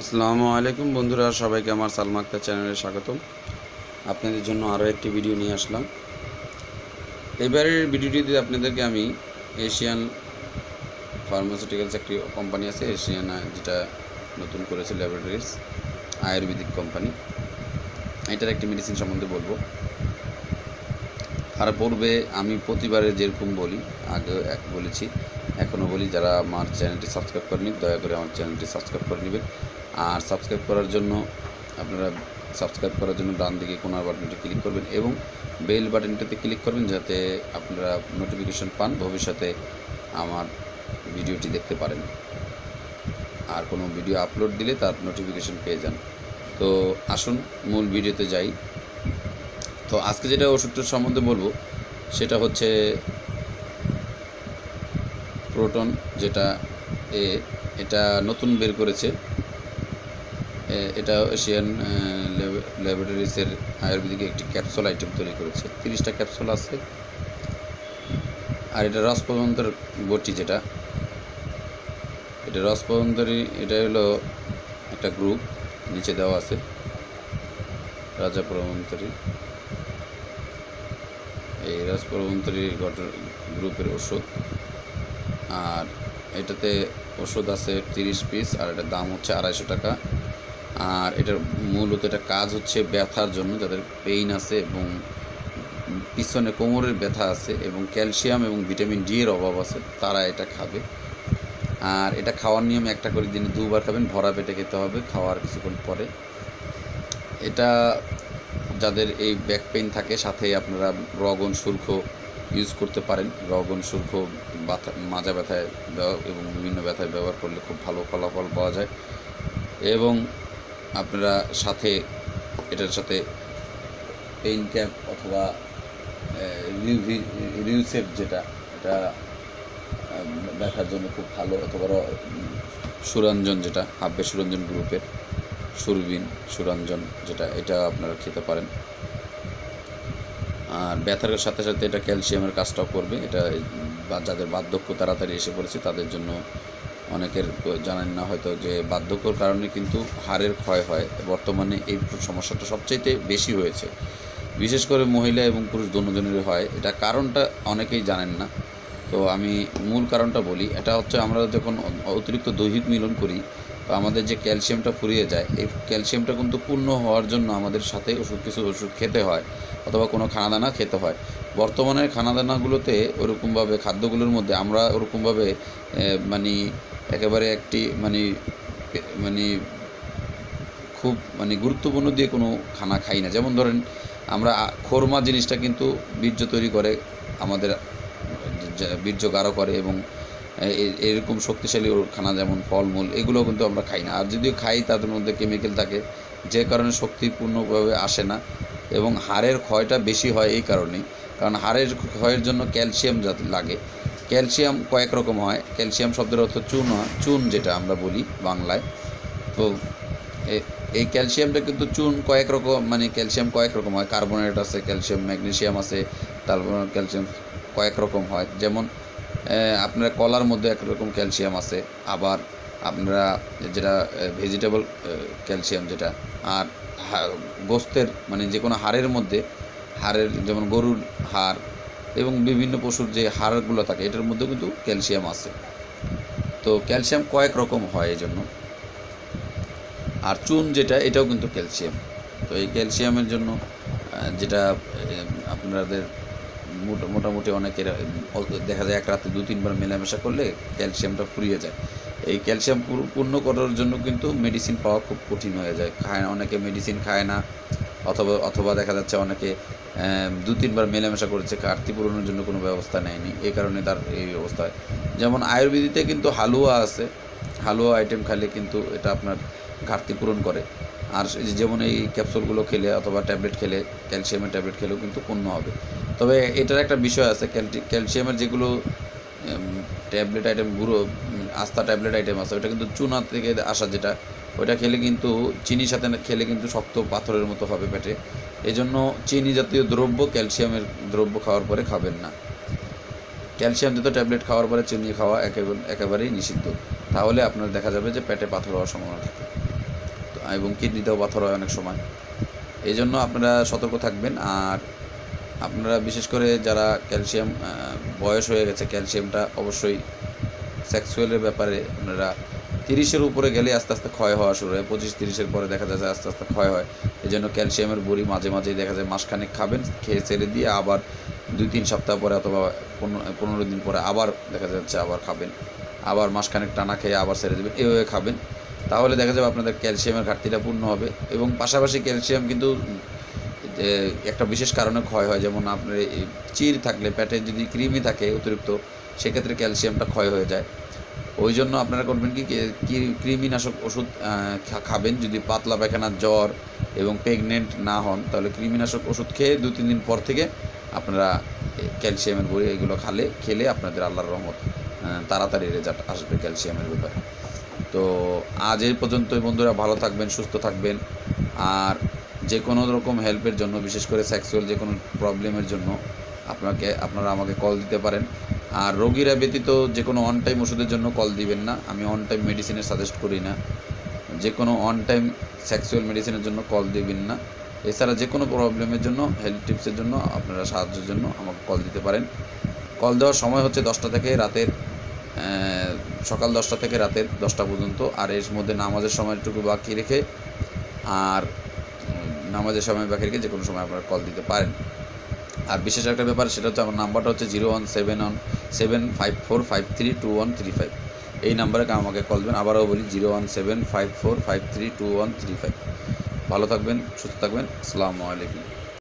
আসসালামু আলাইকুম বন্ধুরা, সবাইকে আমার সালমা আক্তার চ্যানেলে স্বাগতম। আপনাদের জন্য আরও একটি ভিডিও নিয়ে আসলাম। এবারের ভিডিওটিতে আপনাদেরকে আমি এশিয়ান ফার্মাসিউটিক্যালস একটি কোম্পানি আছে, এশিয়ান যেটা নতুন করেছে ল্যাবরেটরিজ, আয়ুর্বেদিক কোম্পানি, এটার একটি মেডিসিন সম্বন্ধে বলবো। আর পূর্বে আমি প্রতিবারে যেরকম বলি, আগে বলেছি, এখনও বলি, যারা আমার চ্যানেলটি সাবস্ক্রাইব করেনি দয়া করে আমার চ্যানেলটি সাবস্ক্রাইব করে নেবেন। আর সাবস্ক্রাইব করার জন্য ডান দিকে কোনার বাটনটি ক্লিক করবেন এবং বেল বাটনটিতে ক্লিক করবেন, যাতে আপনারা নোটিফিকেশন পান, ভবিষ্যতে আমার ভিডিওটি দেখতে পারেন। আর কোনো ভিডিও আপলোড দিলে তার নোটিফিকেশন পেয়ে যান। তো আসুন মূল ভিডিওতে যাই। তো আজকে যেটা ওষুধটার সম্বন্ধে বলবো সেটা হচ্ছে প্রোটন, যেটা এটা নতুন বের করেছে। এটা এশিয়ান ল্যাবরেটরিজের আয়ুর্বেদিক একটি ক্যাপসুল আইটেম তৈরি করেছে। 30টা ক্যাপসুল আছে। আর এটা রসপদন্তর বটি, যেটা এটা রসপদন্তরী, এটা হলো একটা গ্রুপ, নিচে দেওয়া আছে রাজা প্রবন্তরী। এই রসপদন্তরী গ্রুপের ওষুধ। আর এটাতে ওষুধ আছে 30 পিস, আর এটার দাম হচ্ছে 250 টাকা। আর এটার মূলত এটা কাজ হচ্ছে ব্যথার জন্য, যাদের পেইন আছে এবং পিছনে কোমরের ব্যথা আছে এবং ক্যালসিয়াম এবং ভিটামিন ডি এর অভাব আছে, তারা এটা খাবে। আর এটা খাওয়ার নিয়ম একটা করে দিনে 2বার খাবেন, ভরা পেটে খেতে হবে খাওয়ার কিছুক্ষণ পরে। এটা যাদের এই ব্যাক পেইন থাকে, সাথে আপনারা রগন সুর্খ ইউজ করতে পারেন। রগন সুর্খ মাজা ব্যথায় এবং বিভিন্ন ব্যথায় ব্যবহার করলে খুব ভালো ফলাফল পাওয়া যায়। এবং আপনারা সাথে এটার সাথে পেইন ক্যাপ অথবা রিউসের, যেটা এটা ব্যথার জন্য খুব ভালো, অথবা সুরঞ্জন, যেটা হাব্বে সুরঞ্জন গ্রুপের সুরবিন সুরঞ্জন, যেটা এটা আপনারা খেতে পারেন। আর ব্যথার সাথে সাথে এটা ক্যালসিয়ামের কাজটাও করবে। এটা যাদের বার্ধক্য তাড়াতাড়ি এসে পড়েছে তাদের জন্য, অনেকের জানেন না হয়তো, যে বার্ধক্যর কারণে কিন্তু হাড়ের ক্ষয় হয়। বর্তমানে এই সমস্যাটা সবচাইতে বেশি হয়েছে, বিশেষ করে মহিলা এবং পুরুষ দুজনেরই হয়। এটা কারণটা অনেকেই জানেন না। তো আমি মূল কারণটা বলি। এটা হচ্ছে আমরা যখন অতিরিক্ত দৈহিক মিলন করি, তো আমাদের যে ক্যালসিয়ামটা ফুরিয়ে যায়, এই ক্যালসিয়ামটা কিন্তু পূর্ণ হওয়ার জন্য আমাদের সাথে কিছু ওষুধ খেতে হয়, অথবা কোনো খানাদানা খেতে হয়। বর্তমানের খানাদানাগুলোতে ওরকমভাবে, খাদ্যগুলোর মধ্যে আমরা ওরকমভাবে মানে একেবারে একটি মানে খুব গুরুত্বপূর্ণ দিয়ে কোনো খানা খাই না। যেমন ধরেন, আমরা খোরমা জিনিসটা কিন্তু বীর্য তৈরি করে, আমাদের বীর্য গাঢ় করে, এবং এরকম শক্তিশালী খানা যেমন ফলমূল, এগুলো কিন্তু আমরা খাই না। আর যদিও খাই, তাদের মধ্যে কেমিক্যাল থাকে, যে কারণে শক্তি পূর্ণভাবে আসে না এবং হাড়ের ক্ষয়টা বেশি হয়। এই কারণেই, কারণ হাড়ের ক্ষয়ের জন্য ক্যালসিয়াম লাগে। ক্যালসিয়াম কয়েক রকম হয়। ক্যালসিয়াম শব্দের অর্থ চুন, যেটা আমরা বলি বাংলায়। তো এই ক্যালসিয়ামটা কিন্তু ক্যালসিয়াম কয়েক রকম হয়। কার্বোনেট আছে, ক্যালসিয়াম ম্যাগনেসিয়াম আছে, তারপর ক্যালসিয়াম কয়েক রকম হয়। যেমন আপনারা কলার মধ্যে একরকম ক্যালসিয়াম আছে, আবার আপনারা যেটা ভেজিটেবল ক্যালসিয়াম, যেটা আর গোস্তের যে কোনো হাড়ের মধ্যে, যেমন গরুর হাড় এবং বিভিন্ন পশুর যে হাড়গুলো থাকে, এটার মধ্যে কিন্তু ক্যালসিয়াম আছে। তো ক্যালসিয়াম কয়েক রকম হয় এই জন্য। আর চুন, যেটা এটাও কিন্তু ক্যালসিয়াম। তো এই ক্যালসিয়ামের জন্য যেটা আপনাদের মোটামুটি অনেকের দেখা যায়, এক রাতে 2-3বার মেলামেশা করলে ক্যালসিয়ামটা ফুরিয়ে যায়। এই ক্যালসিয়াম পূর্ণ করার জন্য কিন্তু মেডিসিন পাওয়া খুব কঠিন হয়ে যায়। অনেকে মেডিসিন খায় না, অথবা দেখা যাচ্ছে অনেকে 2-3বার মেলামেশা করেছে, ঘাটতি পূরণের জন্য কোনো ব্যবস্থা নেয়নি, এই কারণে তার এই অবস্থা হয়। যেমন আয়ুর্বেদিতে কিন্তু হালুয়া আছে, হালুয়া আইটেম খেলে কিন্তু এটা আপনার ঘাটতি পূরণ করে। আর যেমন এই ক্যাপসুলগুলো খেলে অথবা ট্যাবলেট খেলে, ক্যালসিয়ামের ট্যাবলেট খেলেও কিন্তু পূর্ণ হবে। তবে এটার একটা বিষয় আছে, ক্যালসিয়ামের যেগুলো ট্যাবলেট আইটেম, আস্থা ট্যাবলেট আইটেম আছে, ওটা কিন্তু চুনা থেকে আসা, যেটা ওইটা খেলে কিন্তু চিনির সাথে খেলে কিন্তু শক্ত পাথরের মতো হবে পেটে। এই জন্য চিনি জাতীয় দ্রব্য, ক্যালসিয়ামের দ্রব্য খাওয়ার পরে খাবেন না। ক্যালসিয়াম জাতীয় ট্যাবলেট খাওয়ার পরে চিনি খাওয়া একেবারেই নিষিদ্ধ। তাহলে আপনার দেখা যাবে যে পেটে পাথর হওয়ার সম্ভাবনা থাকে। এবং কিডনিতেও পাথর হয় অনেক সময়। এই জন্য আপনারা সতর্ক থাকবেন। আর আপনারা বিশেষ করে যারা ক্যালসিয়াম বয়স হয়ে গেছে, ক্যালসিয়ামটা অবশ্যই সেক্সুয়ালের ব্যাপারে আপনারা 30-এর উপরে গেলে আস্তে আস্তে ক্ষয় হওয়া শুরু হয়। 25-30-এর পরে দেখা যায় যে আস্তে আস্তে ক্ষয় হয়। এই জন্য ক্যালসিয়ামের বড়ি মাঝে মাঝেই দেখা যায় মাসখানেক খাবেন, খেয়ে ছেড়ে দিয়ে আবার 2-3 সপ্তাহ পরে অথবা 15 দিন পরে আবার দেখা যাচ্ছে আবার খাবেন, আবার মাসখানেক টানা খেয়ে আবার ছেড়ে দেবেন, এভাবে খাবেন। তাহলে দেখা যাবে আপনাদের ক্যালসিয়ামের ঘাটতিটা পূর্ণ হবে। এবং পাশাপাশি ক্যালসিয়াম কিন্তু একটা বিশেষ কারণে ক্ষয় হয়, যেমন আপনার চির থাকলে, পেটে যদি কৃমি থাকে অতিরিক্ত, সেক্ষেত্রে ক্যালসিয়ামটা ক্ষয় হয়ে যায়। ওই জন্য আপনারা করবেন কি, কৃমিনাশক ওষুধ খাবেন। যদি পাতলা পায়খানা, জ্বর এবং প্রেগনেন্ট না হন, তাহলে কৃমিনাশক ওষুধ খেয়ে 2-3 দিন পর থেকে আপনারা ক্যালসিয়ামের বড়ি এগুলো খেলে আপনাদের আল্লাহর রহমত তাড়াতাড়ি রেজাল্ট আসবে ক্যালসিয়ামের ব্যাপারে। তো আজ এই পর্যন্তই বন্ধুরা, ভালো থাকবেন, সুস্থ থাকবেন। আর যে কোনো রকম হেল্পের জন্য, বিশেষ করে সেক্সুয়াল যে কোনো প্রবলেমের জন্য আপনারা আমাকে কল দিতে পারেন। আর রোগীরা ব্যতীত যে কোনো অন টাইম ওষুধের জন্য কল দিবেন না। আমি অন টাইম মেডিসিনের সাজেস্ট করি না। যে কোনো অন টাইম সেক্সুয়াল মেডিসিনের জন্য কল দিবেন না। এছাড়া যে কোনো প্রবলেমের জন্য, হেলথ টিপসের জন্য আপনারা সাহায্যের জন্য আমাকে কল দিতে পারেন। কল দেওয়ার সময় হচ্ছে 10টা থেকে রাতের সকাল 10টা থেকে রাতের 10টা পর্যন্ত। আর এর মধ্যে নামাজের সময়টুকু বাকি রেখে, আর নামাজের সময় বাকি রেখে যে কোনো সময় আপনারা কল দিতে পারেন। আর বিশেষ একটা ব্যাপার, সেটা হচ্ছে আমার নাম্বারটা হচ্ছে 0171754532135। এই নাম্বারে আমাকে কল দেবেন। আবারও বলি 01754532135। ভালো থাকবেন, সুস্থ থাকবেন। আসসালামু আলাইকুম।